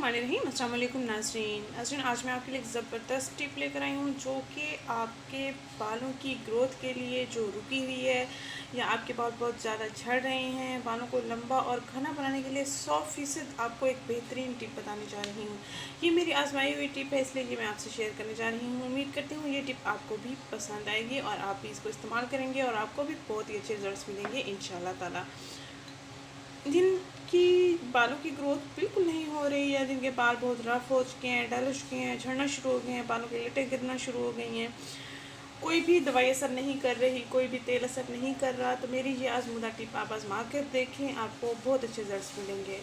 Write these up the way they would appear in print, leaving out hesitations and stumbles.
बिस्मिल्लाहिर्रहमानिर्रहीम। अस्सलाम वालेकुम नाज़रीन। आज मैं आपके लिए एक ज़बरदस्त टिप लेकर आई हूँ जो कि आपके बालों की ग्रोथ के लिए जो रुकी हुई है या आपके बाल बहुत ज़्यादा झड़ रहे हैं, बालों को लंबा और घना बनाने के लिए 100% आपको एक बेहतरीन टिप बताने जा रही हूँ। ये मेरी आजमाई हुई टिप है, इसलिए ये मैं आपसे शेयर करने जा रही हूँ। उम्मीद करती हूँ ये टिप आपको भी पसंद आएगी और आप भी इसको इस्तेमाल करेंगे और आपको भी बहुत ही अच्छे रिजल्ट्स मिलेंगे इंशाल्लाह ताला। जिनकी बालों की ग्रोथ बिल्कुल नहीं हो रही है, जिनके बाल बहुत रफ़ हो चुके हैं, डल हो चुके हैं, झड़ना शुरू हो गए हैं, बालों की लटें गिरना शुरू हो गई हैं, कोई भी दवाई असर नहीं कर रही, कोई भी तेल असर नहीं कर रहा, तो मेरी ये आजमूदा टिप आप आजमा कर देखें, आपको बहुत अच्छे रिजल्ट्स मिलेंगे।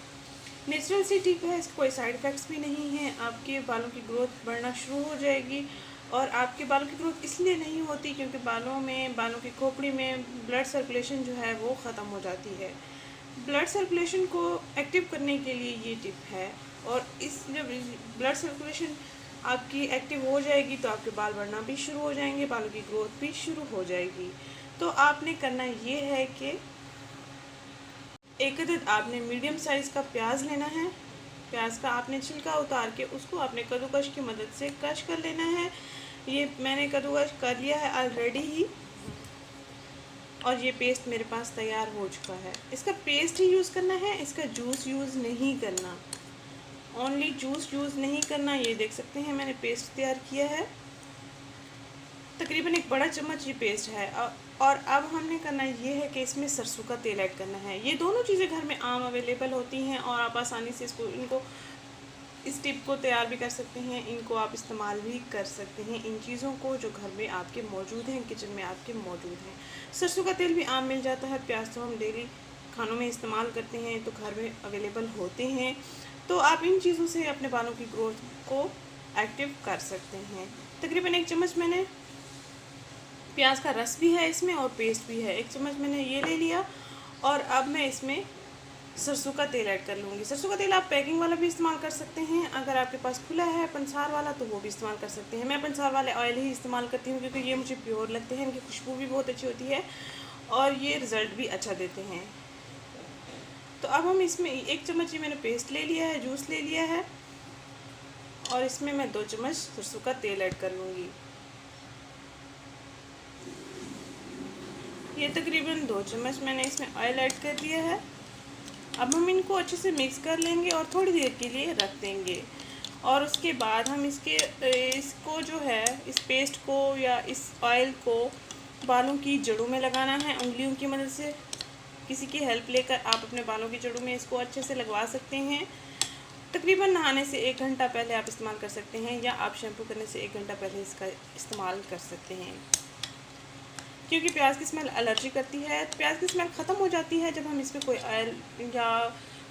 नेचुरल सी टिप है, इसके कोई साइड इफ़ेक्ट्स भी नहीं हैं। आपके बालों की ग्रोथ बढ़ना शुरू हो जाएगी और आपके बालों की ग्रोथ इसलिए नहीं होती क्योंकि बालों की खोपड़ी में ब्लड सर्कुलेशन जो है वो ख़त्म हो जाती है। ब्लड सर्कुलेशन को एक्टिव करने के लिए ये टिप है और जब ब्लड सर्कुलेशन आपकी एक्टिव हो जाएगी तो आपके बाल बढ़ना भी शुरू हो जाएंगे, बालों की ग्रोथ भी शुरू हो जाएगी। तो आपने करना ये है कि एक अदद आपने मीडियम साइज़ का प्याज लेना है। प्याज का आपने छिलका उतार के उसको आपने कद्दूकश की मदद से क्रश कर लेना है। ये मैंने कद्दूकश कर लिया है ऑलरेडी ही और ये पेस्ट मेरे पास तैयार हो चुका है। इसका पेस्ट ही यूज़ करना है, इसका जूस यूज़ नहीं करना, ओनली जूस यूज़ नहीं करना। ये देख सकते हैं मैंने पेस्ट तैयार किया है, तकरीबन एक बड़ा चम्मच ये पेस्ट है। और अब हमने करना ये है कि इसमें सरसों का तेल ऐड करना है। ये दोनों चीज़ें घर में आम अवेलेबल होती हैं और आप आसानी से इस टिप को तैयार भी कर सकते हैं, इनको आप इस्तेमाल भी कर सकते हैं, इन चीज़ों को जो घर में आपके मौजूद हैं, किचन में आपके मौजूद हैं। सरसों का तेल भी आम मिल जाता है, प्याज तो हम डेली खानों में इस्तेमाल करते हैं तो घर में अवेलेबल होते हैं। तो आप इन चीज़ों से अपने बालों की ग्रोथ को एक्टिव कर सकते हैं। तकरीबन एक चम्मच मैंने प्याज का रस भी है इसमें और पेस्ट भी है, एक चम्मच मैंने ये ले लिया और अब मैं इसमें सरसों का तेल ऐड कर लूँगी। सरसों का तेल आप पैकिंग वाला भी इस्तेमाल कर सकते हैं, अगर आपके पास खुला है पंसार वाला तो वो भी इस्तेमाल कर सकते हैं। मैं पंसार वाले ऑयल ही इस्तेमाल करती हूँ क्योंकि ये मुझे प्योर लगते हैं, इनकी खुशबू भी बहुत अच्छी होती है और ये रिज़ल्ट भी अच्छा देते हैं। तो अब हम इसमें एक चम्मच ही मैंने पेस्ट ले लिया है, जूस ले लिया है और इसमें मैं 2 चम्मच सरसों का तेल ऐड कर लूँगी। ये तकरीबन 2 चम्मच मैंने इसमें ऑयल ऐड कर दिया है। अब हम इनको अच्छे से मिक्स कर लेंगे और थोड़ी देर के लिए रख देंगे और उसके बाद हम इसको जो है इस पेस्ट को या इस ऑयल को बालों की जड़ों में लगाना है। उंगलियों की मदद से किसी की हेल्प लेकर आप अपने बालों की जड़ों में इसको अच्छे से लगवा सकते हैं। तकरीबन नहाने से 1 घंटा पहले आप इस्तेमाल कर सकते हैं या आप शैम्पू करने से 1 घंटा पहले इसका इस्तेमाल कर सकते हैं क्योंकि प्याज की स्मेल एलर्जी करती है। प्याज की स्मेल ख़त्म हो जाती है जब हम इसमें कोई ऑयल या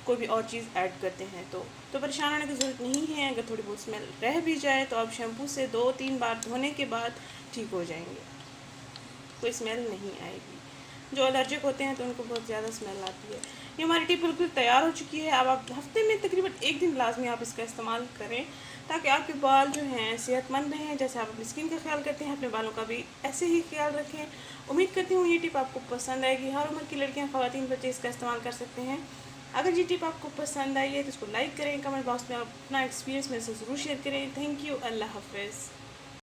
कोई भी और चीज़ ऐड करते हैं तो परेशान होने की ज़रूरत नहीं है। अगर थोड़ी बहुत स्मेल रह भी जाए तो आप शैम्पू से 2-3 बार धोने के बाद ठीक हो जाएंगे, कोई स्मेल नहीं आएगी। जो एलर्जिक होते हैं तो उनको बहुत ज़्यादा स्मेल आती है। ये हमारी टिप बिल्कुल तैयार हो चुकी है। अब आप हफ्ते में तकरीबन 1 दिन लाजमी आप इसका इस्तेमाल करें ताकि आपके बाल जो हैं सेहतमंद रहें। जैसे आप अपनी स्किन का ख्याल करते हैं, अपने बालों का भी ऐसे ही ख्याल रखें। उम्मीद करती हूँ ये टिप आपको पसंद आएगी। हर उम्र की लड़कियाँ, ख़वातीन, बच्चे इसका इस्तेमाल कर सकते हैं। अगर ये टिप आपको पसंद आई है तो इसको लाइक करें, कमेंट बॉक्स में अपना एक्सपीरियंस मेरे से ज़रूर शेयर करें। थैंक यू, अल्लाह हाफ़िज़।